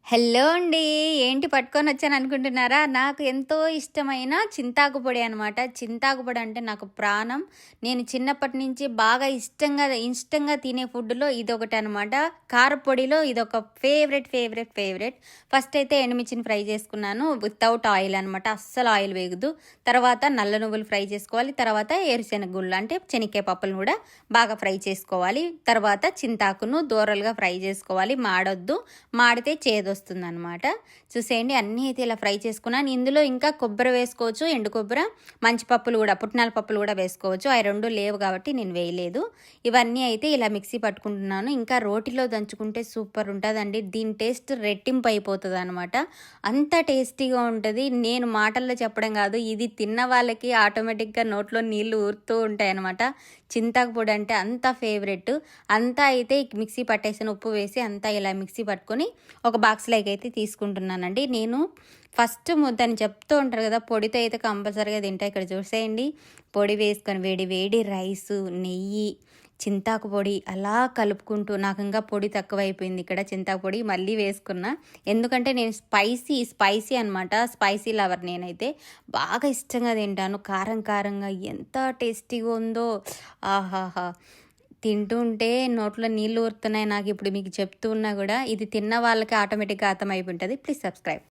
Hello అండి. ఏంటి పట్టుకొని వచ్చాను అనుకుంటున్నారా? నాకు ఎంతో ఇష్టమైన చింతాకు పొడి అనమాట. చింతాకు పొడి అంటే నాకు ప్రాణం. నేను చిన్నప్పటి నుంచి బాగా ఇష్టంగా తినే ఫుడ్‌లో ఇదొకటనమాట. కారపొడిలో ఇదొక ఫేవరెట్. ఫస్ట్ అయితే ఎండుమిర్చిని ఫ్రై చేసుకున్నాను. వితౌట్ ఆయిల్ అనమాట. అస్సలు ఆయిల్ వేయొద్దు. తర్వాత నల్ల నువ్వులు ఫ్రై చేసుకోవాలి. తర్వాత ఏరుశెనగ గుళ్ళు అంటే శనక్కాయ పప్పులను కూడా బాగా ఫ్రై చేసుకోవాలి. తర్వాత చింతాకును దూరలుగా ఫ్రై చేసుకోవాలి. మాడొద్దు. మాడితే చేదొస్తుందనమాట. చూసేయండి అన్నీ అయితే ఇలా ఫ్రై చేసుకున్నాను. ఇందులో ఇంకా కొబ్బరి వేసుకోవచ్చు, ఎండు కొబ్బరి, మంచి పప్పులు కూడా, పుట్నాల పప్పులు కూడా వేసుకోవచ్చు. అవి 2 లేవు కాబట్టి నేను వేయలేదు. ఇవన్నీ అయితే ఇలా మిక్సీ పట్టుకుంటున్నాను. ఇంకా రోటిలో దంచుకుంటే సూపర్ ఉంటుందండి. దీని టేస్ట్ రెట్టింపు అయిపోతుంది అనమాట. అంత టేస్టీగా ఉంటుంది. నేను మాటల్లో చెప్పడం కాదు, ఇది తిన్న వాళ్ళకి ఆటోమేటిక్గా నోట్లో నీళ్లు ఊరుతూ ఉంటాయి అనమాట. చింతాకు పొడి అంటే అంత ఫేవరెట్. అంతా అయితే మిక్సీ పట్టేసిన ఉప్పు వేసి అంతా ఇలా మిక్సీ పట్టుకొని ఒక బాక్స్లోకి అయితే తీసుకుంటున్నానండి. నేను ఫస్ట్ ముద్దని చెప్తూ ఉంటారు కదా, పొడితో అయితే కంపల్సరీగా తింటా. ఇక్కడ చూసేయండి, పొడి వేసుకొని వేడి వేడి రైసు, నెయ్యి, చింతాకు పొడి అలా కలుపుకుంటూ, నాకు ఇంకా పొడి తక్కువైపోయింది ఇక్కడ, చింతాకు పొడి మళ్ళీ వేసుకున్నా. ఎందుకంటే నేను స్పైసీ అనమాట. స్పైసీ లవర్ నేనైతే. బాగా ఇష్టంగా తింటాను. కారంగా ఎంత టేస్టీగా ఉందో. ఆహాహా! తింటూ ఉంటే నోట్లో నీళ్ళు ఊరుతున్నాయి నాకు ఇప్పుడు మీకు చెప్తూ ఉన్నా కూడా. ఇది తిన్న వాళ్ళకి ఆటోమేటిక్గా అర్థమైపోయి ఉంటుంది. Please subscribe.